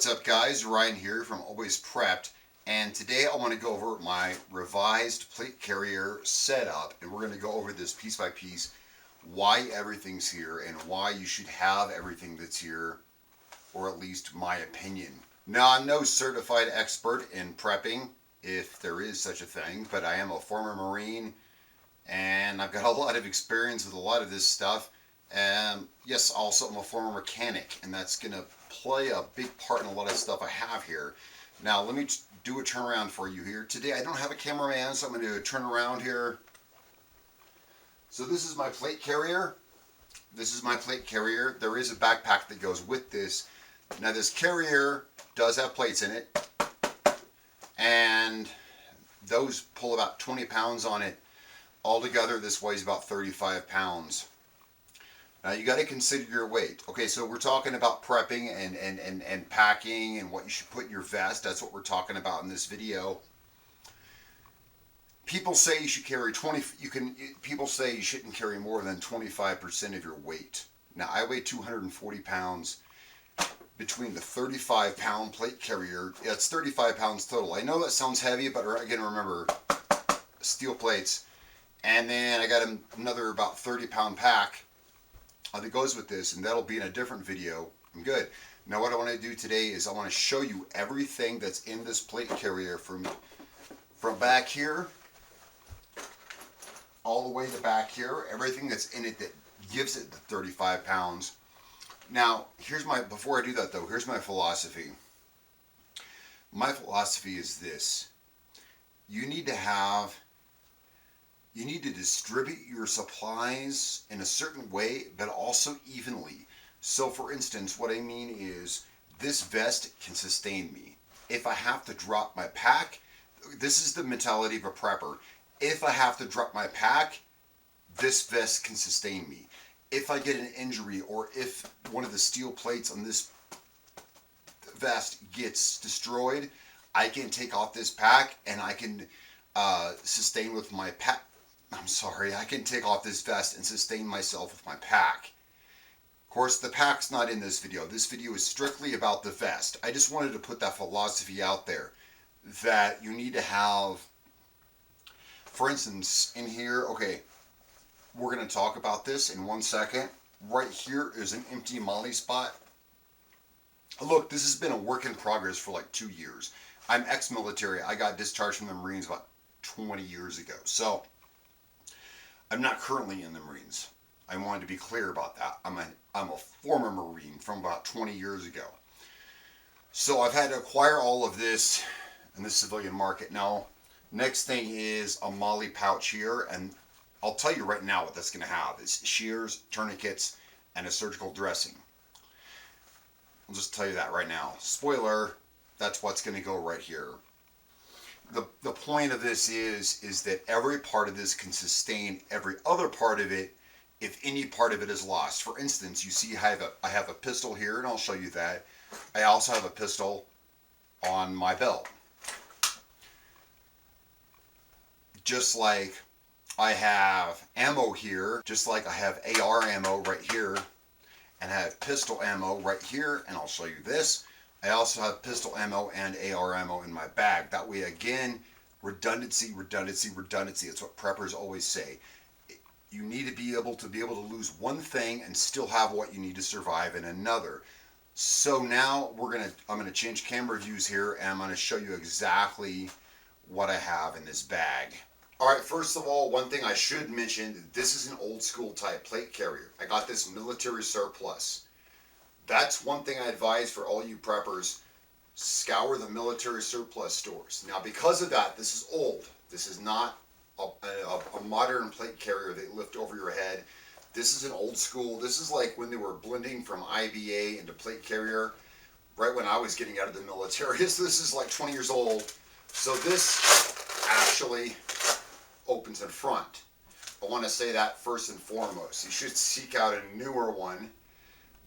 What's up guys, Ryan here from Always Prepped, and today I want to go over my revised plate carrier setup, and we're going to go over this piece by piece, why everything's here and why you should have everything that's here, or at least my opinion. Now, I'm no certified expert in prepping, if there is such a thing, but I am a former Marine and I've got a lot of experience with a lot of this stuff. Yes, also I'm a former mechanic, and that's going to play a big part in a lot of stuff I have here. Now, let me do a turnaround for you here. Today I don't have a cameraman, so I'm going to turn around here. So this is my plate carrier. This is my plate carrier. There is a backpack that goes with this. Now, this carrier does have plates in it, and those pull about 20 pounds on it. Altogether, this weighs about 35 pounds. Now, you got to consider your weight. Okay, so we're talking about prepping and packing and what you should put in your vest. That's what we're talking about in this video. People say you should carry people say you shouldn't carry more than 25% of your weight. Now, I weigh 240 pounds. Between the 35-pound plate carrier, it's 35 pounds total. I know that sounds heavy, but again, remember, steel plates. And then I got another about 30-pound pack that goes with this, and that'll be in a different video. I'm good. Now, what I want to do today is I want to show you everything that's in this plate carrier from back here all the way to back here. Everything that's in it that gives it the 35 pounds. Now, before I do that though, here's my philosophy. My philosophy is this: you need to distribute your supplies in a certain way, but also evenly. So for instance, what I mean is, this vest can sustain me. If I have to drop my pack, this is the mentality of a prepper. If I have to drop my pack, this vest can sustain me. If I get an injury, or if one of the steel plates on this vest gets destroyed, I can take off this pack and I can sustain with my pack. I can take off this vest and sustain myself with my pack. Of course, the pack's not in this video. This video is strictly about the vest. I just wanted to put that philosophy out there, that you need to have, for instance, in here, okay, we're going to talk about this in 1 second. Right here is an empty Molle spot. Look, this has been a work in progress for like 2 years. I'm ex-military. I got discharged from the Marines about 20 years ago. So, I'm not currently in the Marines. I wanted to be clear about that. I'm a former Marine from about 20 years ago. So I've had to acquire all of this in the civilian market. Now, next thing is a Molle Pouch here, and I'll tell you right now what that's going to have is shears, tourniquets, and a surgical dressing. I'll just tell you that right now. Spoiler, that's what's going to go right here. The point of this is that every part of this can sustain every other part of it if any part of it is lost. For instance, you see I have a pistol here, and I'll show you that. I also have a pistol on my belt. Just like I have ammo here, just like I have AR ammo right here, and I have pistol ammo right here, and I'll show you this. I also have pistol ammo and AR ammo in my bag. That way, again, redundancy, redundancy, redundancy. It's what preppers always say. You need to be able to lose one thing and still have what you need to survive in another. So now I'm gonna change camera views here, and I'm gonna show you exactly what I have in this bag. All right, first of all, one thing I should mention, this is an old school type plate carrier. I got this military surplus. That's one thing I advise for all you preppers: scour the military surplus stores. Now, because of that, this is old. This is not a modern plate carrier that you lift over your head. This is an old school. This is like when they were blending from IBA into plate carrier, right when I was getting out of the military. So this is like 20 years old. So this actually opens in front. I want to say that first and foremost. You should seek out a newer one,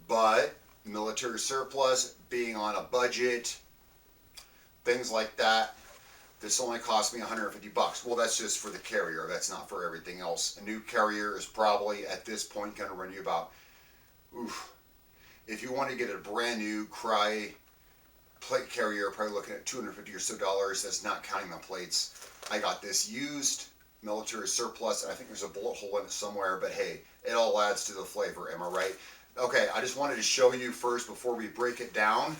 but military surplus, being on a budget, things like that, this only cost me 150 bucks. Well, that's just for the carrier. That's not for everything else. A new carrier is probably at this point going to run you about, if you want to get a brand new plate carrier, probably looking at $250 or so dollars. That's not counting the plates. I got this used, military surplus, and I think there's a bullet hole in it somewhere, but hey, it all adds to the flavor, am I right? Okay, I just wanted to show you first before we break it down.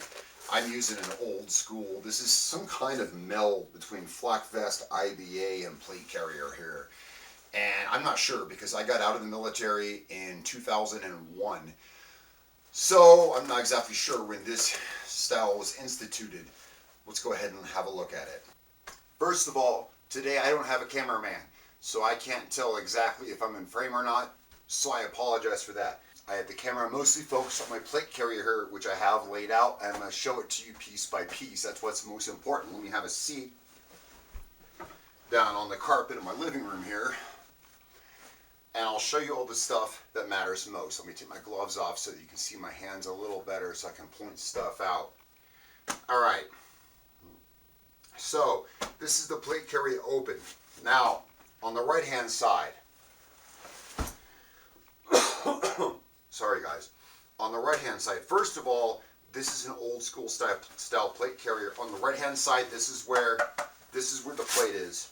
I'm using an old school. This is some kind of meld between flak vest, IBA, and plate carrier here. And I'm not sure because I got out of the military in 2001. So I'm not exactly sure when this style was instituted. Let's go ahead and have a look at it. First of all, today I don't have a cameraman, so I can't tell exactly if I'm in frame or not, so I apologize for that. I have the camera mostly focused on my plate carrier here, which I have laid out, and I'm going to show it to you piece by piece. That's what's most important. Let me have a seat down on the carpet in my living room here, and I'll show you all the stuff that matters most. Let me take my gloves off so that you can see my hands a little better so I can point stuff out. Alright, so this is the plate carrier open. Now, on the right hand side, sorry guys, on the right hand side, first of all, this is an old school style plate carrier. On the right hand side, this is where the plate is.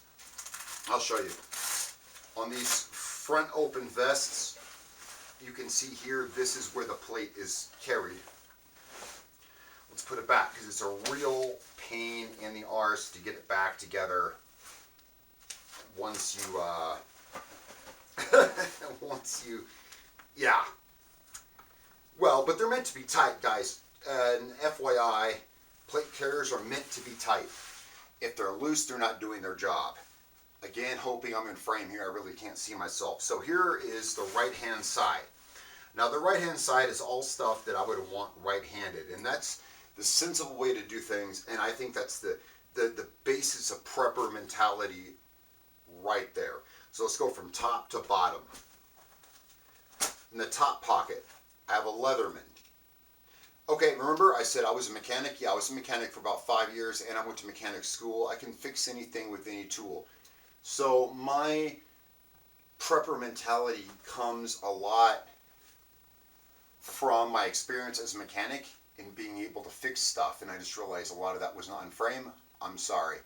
I'll show you. On these front open vests, you can see here, this is where the plate is carried. Let's put it back because it's a real pain in the arse to get it back together once you, yeah. Well, but they're meant to be tight, guys. And FYI, plate carriers are meant to be tight. If they're loose, they're not doing their job. Again, hoping I'm in frame here, I really can't see myself. So here is the right-hand side. Now, the right-hand side is all stuff that I would want right-handed, and that's the sensible way to do things, and I think that's the basis of prepper mentality right there. So let's go from top to bottom. In the top pocket, I have a Leatherman. Okay, remember I said I was a mechanic? Yeah, I was a mechanic for about 5 years, and I went to mechanic school. I can fix anything with any tool. So my prepper mentality comes a lot from my experience as a mechanic in being able to fix stuff, and I just realized a lot of that was not in frame. I'm sorry.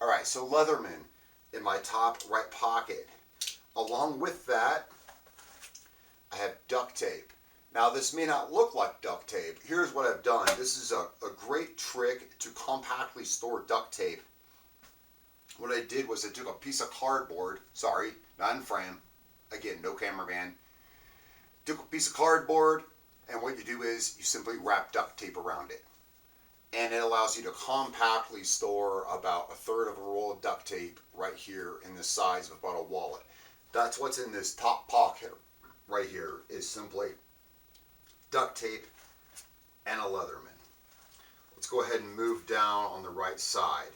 Alright, so Leatherman in my top right pocket. Along with that, I have duct tape. Now this may not look like duct tape. Here's what I've done. This is a great trick to compactly store duct tape. What I did was I took a piece of cardboard, sorry, not in frame, again, no cameraman. Took a piece of cardboard, and what you do is you simply wrap duct tape around it. And it allows you to compactly store about a third of a roll of duct tape right here in the size of about a wallet. That's what's in this top pocket right here, is simply duct tape and a Leatherman. Let's go ahead and move down on the right side.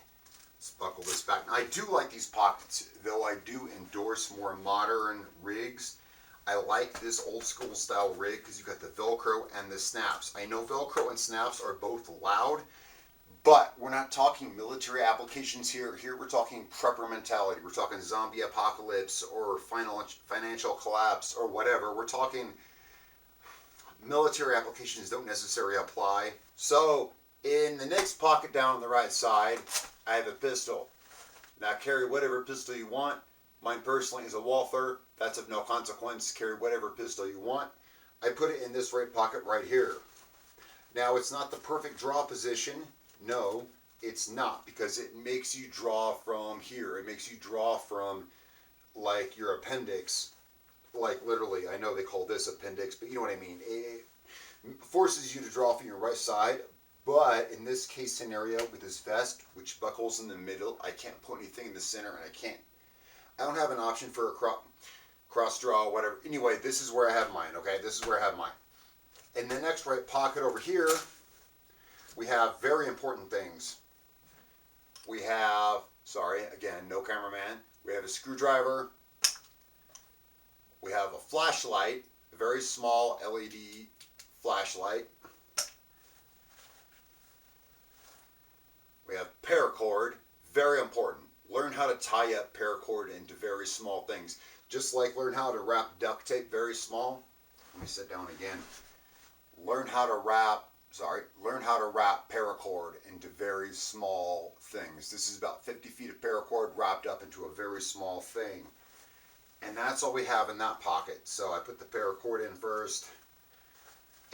Let's buckle this back. Now, I do like these pockets, though I do endorse more modern rigs. I like this old school style rig because you got the Velcro and the snaps. I know Velcro and snaps are both loud, but we're not talking military applications here. Here we're talking prepper mentality. We're talking zombie apocalypse or financial collapse or whatever. We're talking military applications don't necessarily apply. So in the next pocket down on the right side, I have a pistol. Now carry whatever pistol you want. Mine personally is a Walther. That's of no consequence. Carry whatever pistol you want. I put it in this right pocket right here. Now it's not the perfect draw position. No, it's not, because it makes you draw from here. It makes you draw from like your appendix. Like literally, I know they call this appendix, but you know what I mean. It forces you to draw from your right side. But in this case scenario with this vest, which buckles in the middle, I can't put anything in the center, and I don't have an option for a cross draw, whatever. Anyway, this is where I have mine, okay? This is where I have mine. In the next right pocket over here, we have very important things. We have, sorry, again, no cameraman. We have a screwdriver. We have a flashlight, a very small LED flashlight. We have paracord, very important. Learn how to tie up paracord into very small things. Just like learn how to wrap duct tape very small. Let me sit down again. Learn how to wrap learn how to wrap paracord into very small things. This is about 50 feet of paracord wrapped up into a very small thing. And that's all we have in that pocket. So I put the paracord in first.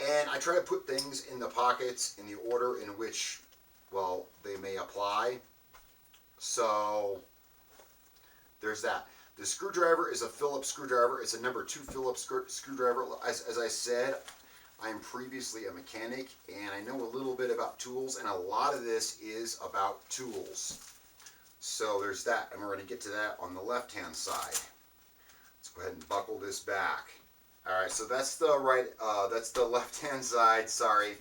And I try to put things in the pockets in the order in which, well, they may apply. So there's that. The screwdriver is a Phillips screwdriver. It's a number 2 Phillips screwdriver. As I said, I'm previously a mechanic and I know a little bit about tools, and a lot of this is about tools. So there's that, and we're going to get to that on the left-hand side. Let's go ahead and buckle this back. All right, so that's the left-hand side. Sorry.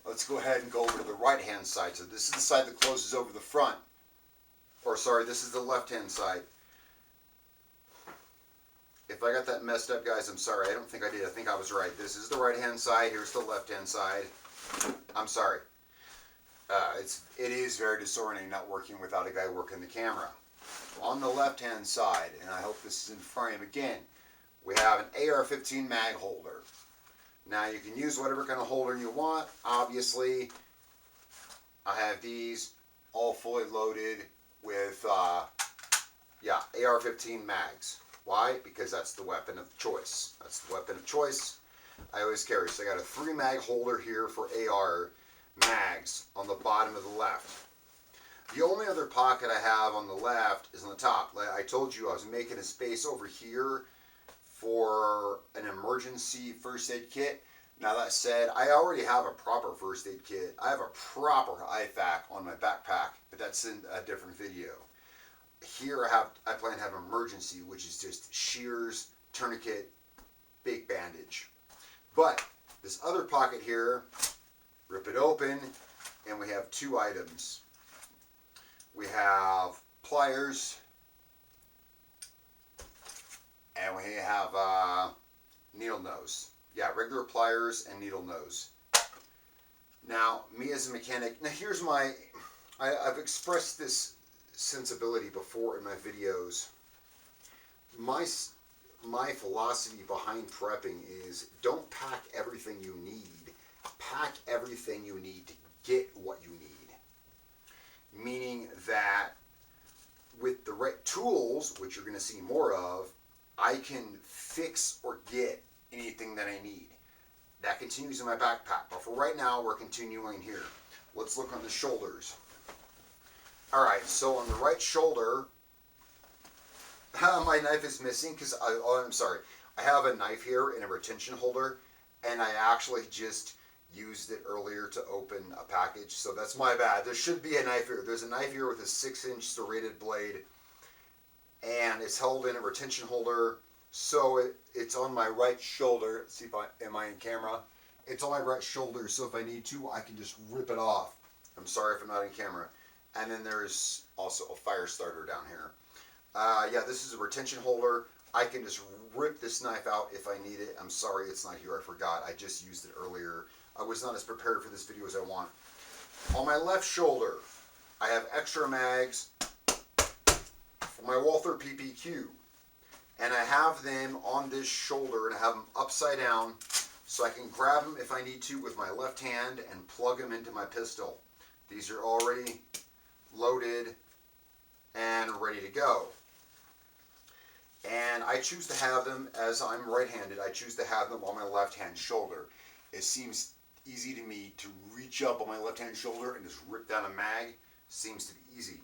Let's go ahead and go over to the right-hand side. So this is the side that closes over the front. Or sorry, this is the left-hand side. If I got that messed up, guys, I'm sorry. I don't think I did. I think I was right. This is the right-hand side. Here's the left-hand side. I'm sorry. It is very disorienting not working without a guy working the camera. On the left-hand side, and I hope this is in frame again, we have an AR-15 mag holder. Now you can use whatever kind of holder you want. Obviously, I have these all fully loaded with AR-15 mags. Why? Because that's the weapon of choice. That's the weapon of choice I always carry. So I got a 3 mag holder here for AR mags on the bottom of the left. The only other pocket I have on the left is on the top. Like I told you, I was making a space over here for an emergency first aid kit. Now that said, I already have a proper first aid kit. I have a proper IFAK on my backpack, but that's in a different video. Here I plan to have emergency, which is just shears, tourniquet, big bandage. But this other pocket here, rip it open, and we have 2 items. We have pliers, and we have needle nose. Yeah, regular pliers and needle nose. Now, me as a mechanic, now here's I've expressed this sensibility before in my videos. My philosophy behind prepping is don't pack everything you need. Pack everything you need to get what you need. Meaning that with the right tools, which you're going to see more of, I can fix or get anything that I need. That continues in my backpack. But for right now, we're continuing here. Let's look on the shoulders. Alright, so on the right shoulder, my knife is missing because, I'm sorry, I have a knife here in a retention holder, and I actually just used it earlier to open a package, so that's my bad. There should be a knife here. There's a knife here with a 6-inch serrated blade, and it's held in a retention holder, so it's on my right shoulder. Let's see if am I in camera? It's on my right shoulder, so if I need to, I can just rip it off. I'm sorry if I'm not in camera. And then there's also a fire starter down here. Yeah, this is a retention holder. I can just rip this knife out if I need it. I'm sorry it's not here. I forgot. I just used it earlier. I was not as prepared for this video as I want. On my left shoulder, I have extra mags for my Walther PPQ. And I have them on this shoulder, and I have them upside down so I can grab them if I need to with my left hand and plug them into my pistol. These are already loaded and ready to go. And I choose to have them, as I'm right-handed, I choose to have them on my left-hand shoulder. It seems easy to me to reach up on my left-hand shoulder and just rip down a mag. Seems to be easy.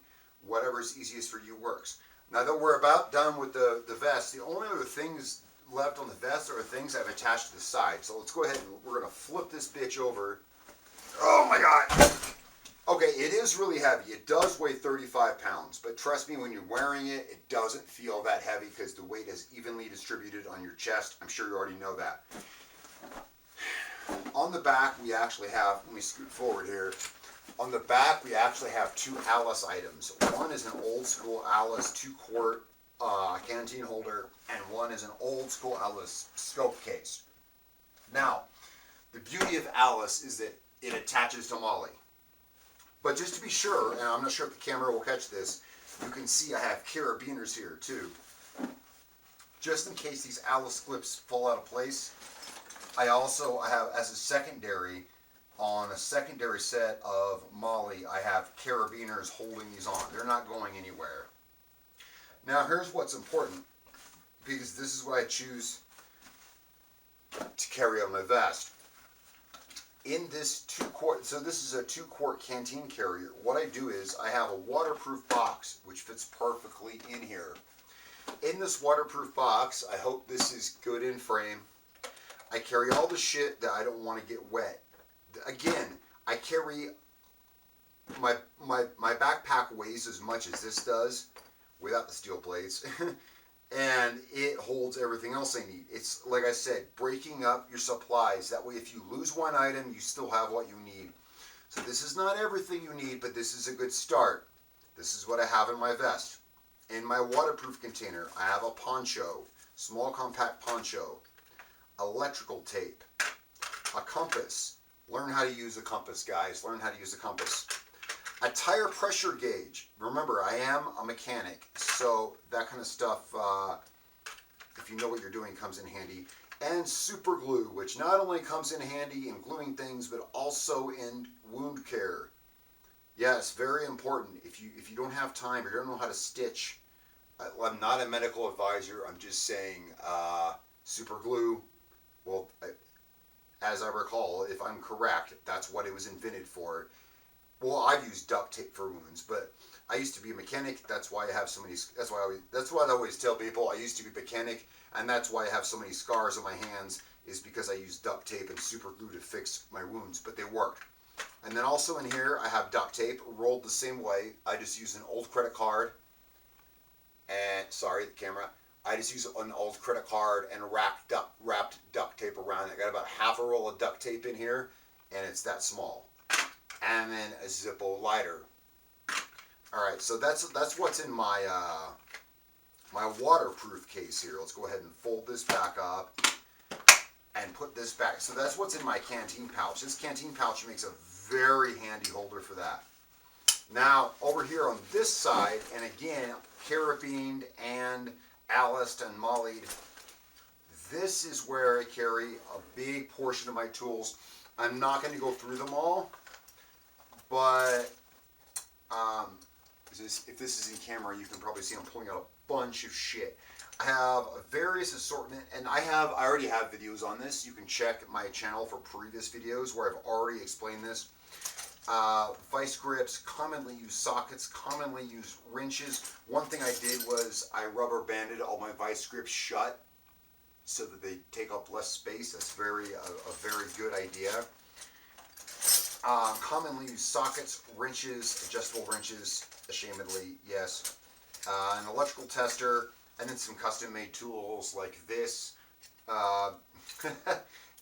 Whatever's easiest for you works. Now that we're about done with the vest, the only other things left on the vest are things I've attached to the side. So let's go ahead and we're going to flip this bitch over. Oh my God! Okay, it is really heavy. It does weigh 35 pounds, but trust me, when you're wearing it, it doesn't feel that heavy because the weight is evenly distributed on your chest. I'm sure you already know that. On the back, we actually have, let me scoot forward here. On the back, we actually have 2 Alice items. One is an old school Alice 2-quart canteen holder, and one is an old school Alice scope case. Now, the beauty of Alice is that it attaches to Molle. But just to be sure, and I'm not sure if the camera will catch this, you can see I have carabiners here too. Just in case these Alice clips fall out of place, I have, as a secondary, on a secondary set of Molle, I have carabiners holding these on. They're not going anywhere. Now here's what's important, because this is what I choose to carry on my vest. In this 2-quart, so this is a 2-quart Canteen Carrier. What I do is I have a waterproof box which fits perfectly in here. In this waterproof box, I hope this is good in frame, I carry all the shit that I don't want to get wet. Again, I carry, my backpack weighs as much as this does without the steel plates. And it holds everything else I need. It's, like I said, breaking up your supplies. That way if you lose one item, you still have what you need. So this is not everything you need, but this is a good start. This is what I have in my vest. In my waterproof container, I have a poncho, small compact poncho, electrical tape, a compass. Learn how to use a compass, guys. Learn how to use a compass. A tire pressure gauge. Remember, I am a mechanic, so that kind of stuff, if you know what you're doing, comes in handy. And super glue, which not only comes in handy in gluing things, but also in wound care. Yes, very important. If you don't have time or you don't know how to stitch, I'm not a medical advisor. I'm just saying super glue. Well, as I recall, if I'm correct, that's what it was invented for. Well, I've used duct tape for wounds, but I used to be a mechanic. That's why I have so many. That's what I always tell people. I used to be a mechanic, and that's why I have so many scars on my hands. Is because I used duct tape and super glue to fix my wounds, but they worked. And then also in here, I have duct tape rolled the same way. I just use an old credit card. And sorry, the camera. I just use an old credit card and wrapped duct tape around it. I got about half a roll of duct tape in here, and it's that small. And then a Zippo lighter. All right, so that's what's in my my waterproof case here. Let's go ahead and fold this back up and put this back. So that's what's in my canteen pouch. This canteen pouch makes a very handy holder for that. Now over here on this side, and again, carabined and aliced and mollied. This is where I carry a big portion of my tools. I'm not going to go through them all. But if this is in camera, you can probably see I'm pulling out a bunch of shit. I have a various assortment, and I already have videos on this. You can check my channel for previous videos where I've already explained this. Vice grips, commonly used sockets, commonly used wrenches. One thing I did was I rubber banded all my vice grips shut so that they take up less space. That's a very good idea. Commonly used sockets, wrenches, adjustable wrenches, ashamedly, yes. An electrical tester, and then some custom-made tools like this.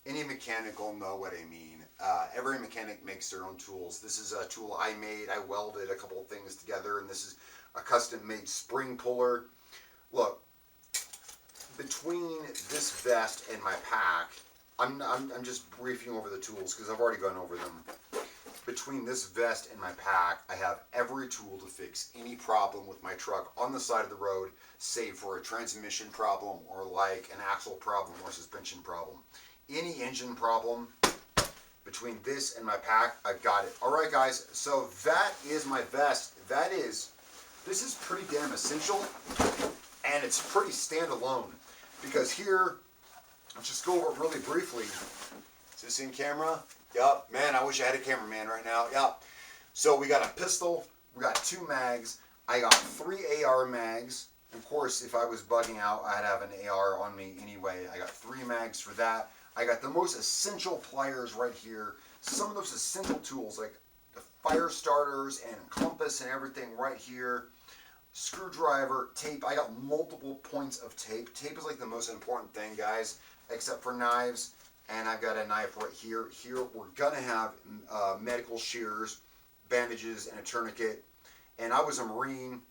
Any mechanic will know what I mean. Every mechanic makes their own tools. This is a tool I made. I welded a couple of things together, and this is a custom-made spring puller. Look, between this vest and my pack, I'm just briefing over the tools because I've already gone over them. Between this vest and my pack, I have every tool to fix any problem with my truck on the side of the road, save for a transmission problem or like an axle problem or suspension problem. Any engine problem, between this and my pack, I've got it. All right, guys, so that is my vest. This is pretty damn essential, and it's pretty standalone because here, I'll just go over it really briefly. Is this in camera? Yup. Man, I wish I had a cameraman right now. Yup. So we got a pistol. We got 2 mags. I got 3 AR mags. Of course, if I was bugging out, I'd have an AR on me anyway. I got 3 mags for that. I got the most essential pliers right here. Some of those essential tools like the fire starters and compass and everything right here. Screwdriver, tape. I got multiple points of tape. Tape is like the most important thing, guys, except for knives. And I've got a knife right here. Here we're going to have medical shears, bandages, and a tourniquet. And I was a Marine.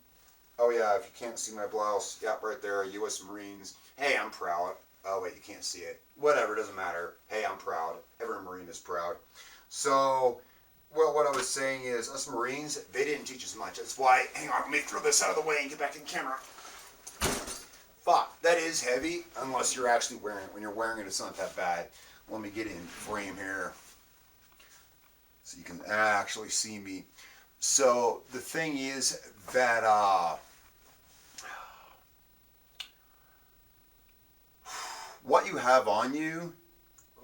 Oh yeah, if you can't see my blouse, yep, right there, U.S. Marines. Hey, I'm proud. Oh wait, you can't see it. Whatever, doesn't matter. Hey, I'm proud. Every Marine is proud. So, well, what I was saying is, us Marines, they didn't teach us much. That's why, hang on, let me throw this out of the way and get back in camera. Fuck, that is heavy, unless you're actually wearing it. When you're wearing it, it's not that bad. Let me get in frame here. so you can actually see me. So the thing is that what you have on you,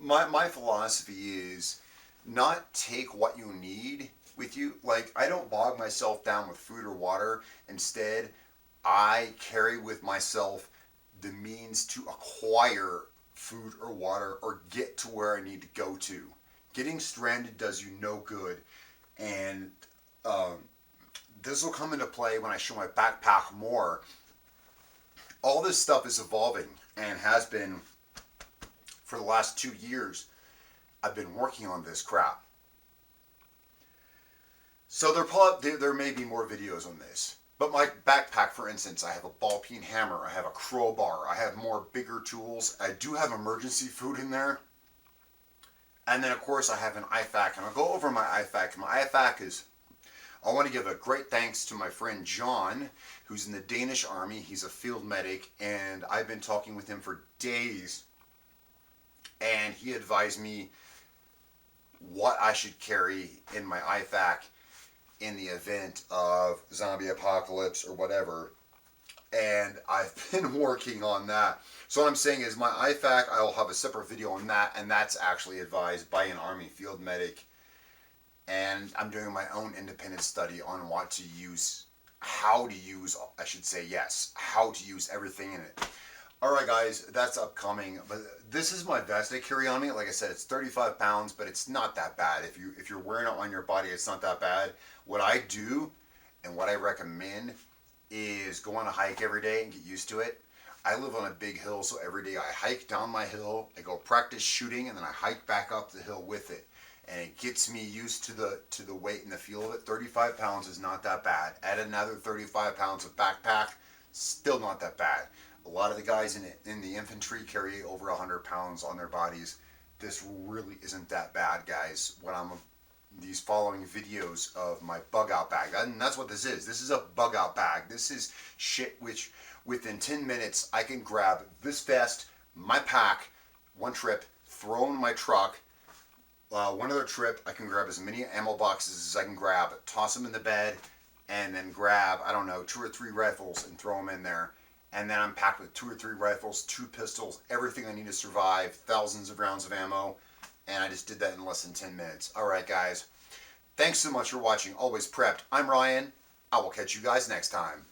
my philosophy is not take what you need with you. Like, I don't bog myself down with food or water. Instead, I carry with myself the means to acquire food or water or get to where I need to go to. Getting stranded does you no good. And um, this will come into play when I show my backpack more. All this stuff is evolving and has been for the last 2 years. I've been working on this crap. So there may be more videos on this. But my backpack, for instance, I have a ball peen hammer, I have a crowbar, I have more bigger tools. I do have emergency food in there. And then, of course, I have an IFAK. And I'll go over my IFAK. My IFAK is, I want to give a great thanks to my friend John, who's in the Danish army. He's a field medic, and I've been talking with him for days. And he advised me what I should carry in my IFAK in the event of zombie apocalypse or whatever. And I've been working on that. So what I'm saying is my IFAK, I will have a separate video on that, and that's actually advised by an Army field medic. And I'm doing my own independent study on what to use, how to use, I should say, yes, how to use everything in it. Alright guys, that's upcoming. But this is my vest I carry on me. Like I said, it's 35 pounds, but it's not that bad. If you're wearing it on your body, it's not that bad. What I do and what I recommend is go on a hike every day and get used to it. I live on a big hill, so every day I hike down my hill, I go practice shooting, and then I hike back up the hill with it. And it gets me used to the weight and the feel of it. 35 pounds is not that bad. Add another 35 pounds of backpack, still not that bad. A lot of the guys in the infantry carry over 100 pounds on their bodies. This really isn't that bad, guys. These following videos of my bug out bag, and that's what this is. This is a bug out bag. This is shit which within 10 minutes I can grab this vest, my pack, one trip, throw in my truck. One other trip, I can grab as many ammo boxes as I can grab, toss them in the bed, and then grab, I don't know, 2 or 3 rifles and throw them in there. And then I'm packed with 2 or 3 rifles, 2 pistols, everything I need to survive, thousands of rounds of ammo. And I just did that in less than 10 minutes. Alright guys, thanks so much for watching Always Prepped. I'm Ryan. I will catch you guys next time.